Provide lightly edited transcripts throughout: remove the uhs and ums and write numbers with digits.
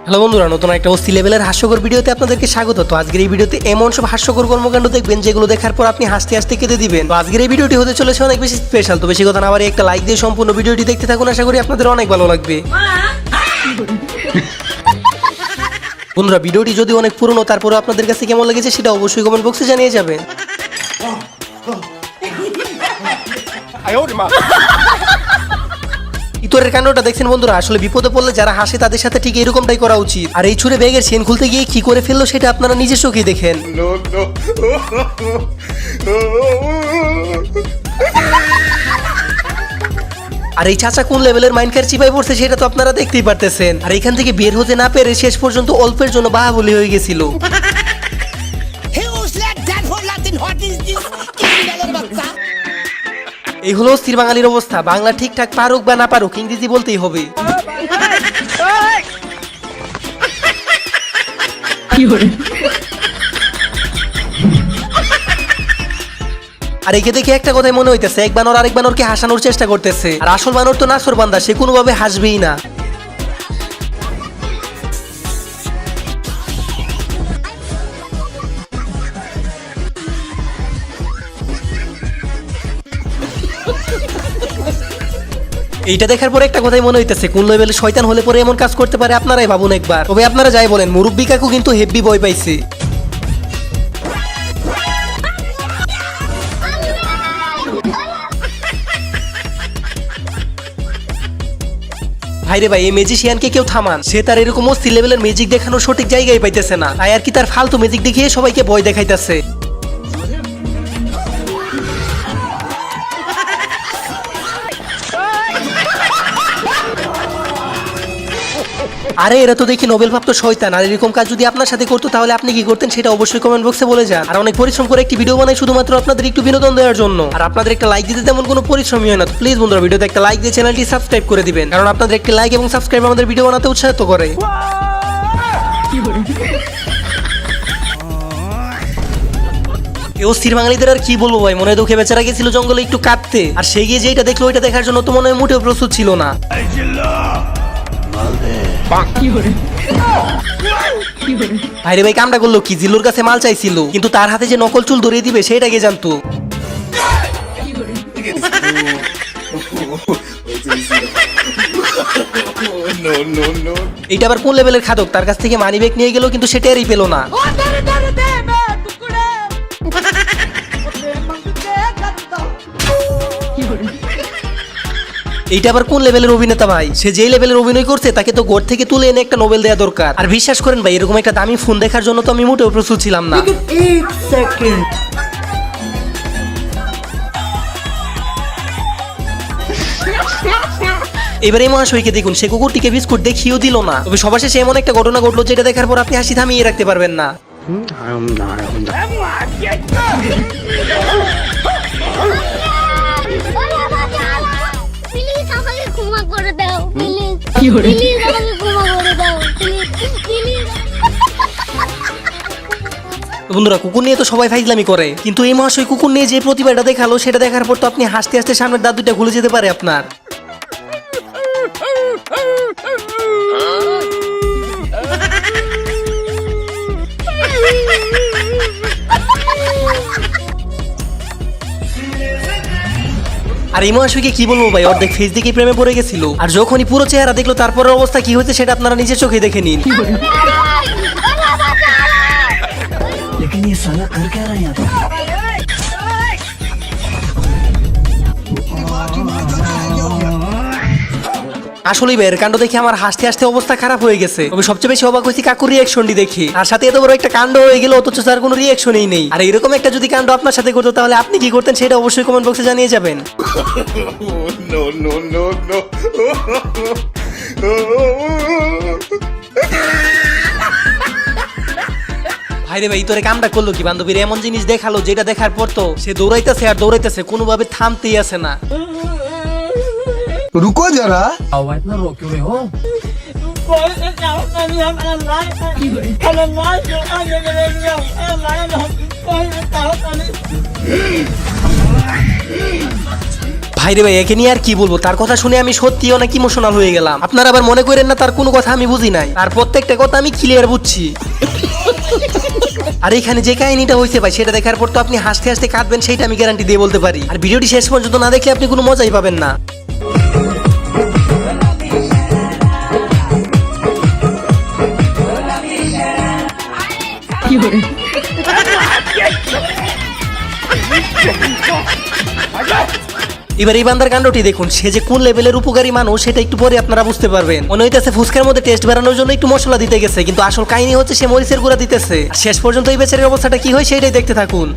Hello বন্ধুরা, নতুন একটা অস্থি লেভেলের হাস্যকর ভিডিওতে আপনাদেরকে স্বাগত। তো আজকের এই ভিডিওতে এমন সব হাস্যকর কর্মকাণ্ড দেখবেন যেগুলো দেখার পর আপনি হাসতে হাসতে কেঁদে দিবেন। তো আজকের এই ভিডিওটি হতে চলেছে অনেক বেশি স্পেশাল। তো বেশি কথা না বাড়িয়ে একটা লাইক দিয়ে সম্পূর্ণ ভিডিওটি দেখতে থাকুন, আশা করি আপনাদের অনেক ভালো লাগবে। বন্ধুরা, ভিডিওটি যদি অনেক পুরনো, তারপরে আপনাদের কাছে কেমন লেগেছে সেটা অবশ্যই কমেন্ট বক্সে জানিয়ে যাবেন। ইতরের কাণ্ডটা দেখছেন বন্ধুরা, আসলে বিপদে পড়লে যারা হাসে তাদের সাথে ঠিক এরকমটাই করা উচিত। আর এই ছুঁড়ে ব্যাগের চেন খুলতে গিয়ে কি করে ফেললো সেটা আপনারা নিজের চোখেই দেখেন। আর এই চাচা কোন লেভেলের মাইন্ডকার চিপাই পড়ছে সেটা তো আপনারা দেখতেই পারতেছেন। আর এখান থেকে বের হতে না পেরে শেষ পর্যন্ত অল্পের জন্য বাহাবলি হয়ে গেছিল। এই হলো স্থির বাঙালির অবস্থা। বাংলা ঠিকঠাক পারুক বা না পারুক, ইংরেজি বলতেই হবে। আর একে দেখে একটা কথাই মনে হইতেছে, এক বানর আরেক বানরকে হাসানোর চেষ্টা করতেছে। আর আসল বানর তো নাছর বান্দা, সে কোনোভাবে হাসবেই না। এইটা দেখার পরে একটা কথাই মনে হইতেছে, কোন লেভেলে শয়তান হলে পরে এমন কাজ করতে পারে আপনারাই ভাবুন একবার। তবে আপনারা যাই বলেন, মুরব্বি কাকু কিন্তু হেভি ভয় পাইছে। ভাইরে ভাই, এই ম্যাজিশিয়ানকে কেউ থামান। সে তার এরকম অস্থির লেভেলের ম্যাজিক দেখানোর সঠিক জায়গায় পাইতেছে না, তাই আর কি তার ফালতু ম্যাজিক দেখিয়ে সবাইকে ভয় দেখাইতেছে। আরে এরা তো দেখি নোবেল প্রাপ্ত শয়তান। আর এরকম কাজ যদি আপনার সাথে করতো তাহলে আপনি কি করতেন সেটা অবশ্যই কমেন্ট বক্সে বলে যান। আর অনেক পরিশ্রম করে একটি ভিডিও বানাই শুধুমাত্র আপনাদের একটু বিনোদন দেওয়ার জন্য। আর আপনাদের একটা লাইক দিতে তেমন কোনো পরিশ্রমই হয় না। তো প্লিজ বন্ধুরা, ভিডিওতে একটা লাইক দিয়ে চ্যানেলটি সাবস্ক্রাইব করে দিবেন, কারণ আপনাদের একটি লাইক এবং সাবস্ক্রাইব আমাদের ভিডিও বানাতে উৎসাহিত করে। স্থির বাঙালিদের আর কি বলবো ভাই, মনে দুঃখে বেচারা গেছিল জঙ্গলে একটু কাঁদতে। আর সে গিয়ে যেটা দেখলো ওইটা দেখার জন্য তো মনে হয় মোটেও প্রস্তুত ছিল না। ভাইরে ভাই, কামটা করলো কি? জিল্লুর কাছে মাল চাইছিল, কিন্তু তার হাতে যে নকল চুল ধরিয়ে দিবে সেটা কে জানতো। এইটা আবার কোন লেভেলের খাদক? তার কাছ থেকে মানি ব্যাগ নিয়ে গেল, কিন্তু সেটারই পেল না। এইটা আবার কোন লেভেলের অভিনেতা ভাই? সে যে লেভেলের অভিনয় করছে তাকে তো ঘর থেকে তুলে এনে একটা নোবেল দেওয়া দরকার। আর বিশ্বাস করেন ভাই, এরকম একটা দামি ফোন দেখার জন্য তো আমি মোটেও প্রস্তুত ছিলাম না। এবার এই মহাশয়কে দেখুন, সে কুকুরটিকে বিস্কুট দেখিয়েও দিল না। তবে সবার শেষে এমন একটা ঘটনা ঘটলো যেটা দেখার পর আপনি হাসি থামিয়ে রাখতে পারবেন না। বন্ধুরা, কুকুর নিয়ে তো সবাই ফাইজলামি করে, কিন্তু এই মহাশয় কুকুর নিয়ে যে প্রতিভাটা দেখালো সেটা দেখার পর তো আপনি হাসতে হাসতে সামনের দাঁত দুইটা খুলে যেতে পারে আপনার। আর এই মহাশয়কে কি বলবো ভাই, অর্ধেক ফেস দেখে প্রেমে পড়ে গেছিল। আর যখনই পুরো চেহারা দেখলো তারপরের অবস্থা কি হয়েছে সেটা আপনারা নিজের চোখে দেখে নিন। আসলেই ভাই, এর কাণ্ড দেখে আমার হাসতে হাসতে অবস্থা খারাপ হয়ে গেছে। তবে সবচেয়ে বেশি অবাক হয়েছি কাকুর রিয়াকশনটি দেখে। আর সাথে এত বড় একটা কাণ্ড হয়ে গেল অথচ তার কোনো রিয়াকশনই নেই। আর এরকম একটা যদি কাণ্ড আপনার সাথে করতো তাহলে আপনি কি করতেন সেটা অবশ্যই কমেন্ট বক্সে জানিয়ে যাবেন। ভাইরে ভাই, তোরে কামটা করলো কি? বান্ধবীর এমন জিনিস দেখালো যেটা দেখার পর তো সে দৌড়াইতেছে আর দৌড়াইতেছে, কোনোভাবে থামতেই আসে না। रुको जरा। इतना रो क्यों रहे हो? ভাইরে ভাই, একে নিয়ে আর কি বলবো, তার কথা শুনে আমি সত্যি অনেক ইমোশনাল হয়ে গেলাম। আপনারা আবার মনে করেন না তার কোনো কথা আমি বুঝি নাই, তার প্রত্যেকটা কথা আমি ক্লিয়ার বুঝছি। আর এখানে যে কাহিনীটা হয়েছে ভাই, সেটা দেখার পর তো আপনি হাসতে হাসতে কাঁদবেন, সেটা আমি গ্যারান্টি দিয়ে বলতে পারি। আর ভিডিওটি শেষ পর্যন্ত না দেখলে আপনি কোনো মজাই পাবেন না। এবার এই বান্দার কাণ্ডটি দেখুন, সে যে কোন লেভেলের উপকারী মানুষ সেটা একটু পরে আপনারা বুঝতে পারবেন। মনে হইতেছে ফুচকার মধ্যে টেস্ট বাড়ানোর জন্য একটু মশলা দিতে গেছে, কিন্তু আসল কাহিনী হচ্ছে সে মরিচের গুঁড়া দিতেছে। শেষ পর্যন্ত এই বেচারের অবস্থাটা কি হয় সেটাই দেখতে থাকুন।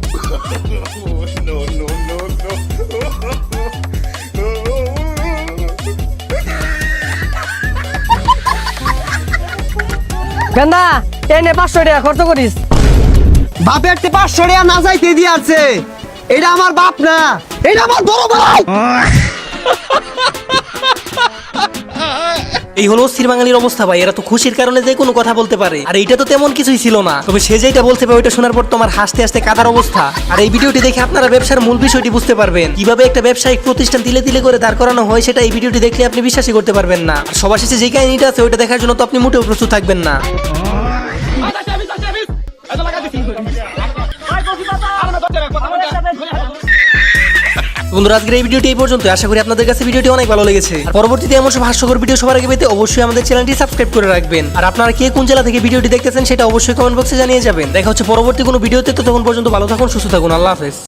গেন্দা এনে 500 টাকা খরচ করিস। বাপে একটা 500 টাকা না যাইতে দিয়ে আছে। এটা আমার বাপ না, এটা আমার বড় ভাই। এই হলো অস্থির বাঙালির অবস্থা ভাই। এরা তো খুশির কারণে যে কোনো কথা বলতে পারে, আর এইটা তো তেমন কিছুই ছিল না। তবে সে যেটা বলতে পারে ওইটা শোনার পর তোমার হাসতে হাসতে কাদার অবস্থা। আর এই ভিডিওটি দেখে আপনারা ব্যবসার মূল বিষয়টি বুঝতে পারবেন, কিভাবে একটা ব্যবসায়িক প্রতিষ্ঠান তিলে তিলে করে দাঁড় করানো হয়, সেটা এই ভিডিওটি দেখলে আপনি বিশ্বাসই করতে পারবেন না। আর সবার শেষে যে কাহিনীটা আছে ওইটা দেখার জন্য তো আপনি মোটেও প্রস্তুত থাকবেন না। বন্ধুরা, আজকের এই ভিডিওটি এই পর্যন্ত। আশা করি আপনাদের কাছে ভিডিওটি অনেক ভালো লেগেছে। আর পরবর্তীতে এমন সব হাস্যকর ভিডিও সবার আগে পেতে অবশ্যই আমাদের চ্যানেলটি সাবস্ক্রাইব করে রাখবেন। আর আপনারা কে কোন জেলা থেকে ভিডিওটি দেখতেছেন সেটা অবশ্যই কমেন্ট বক্সে জানিয়ে যাবেন। দেখা হচ্ছে পরবর্তী কোনো ভিডিওতে। ততক্ষণ পর্যন্ত ভালো থাকুন, সুস্থ থাকুন। আল্লাহ হাফেজ।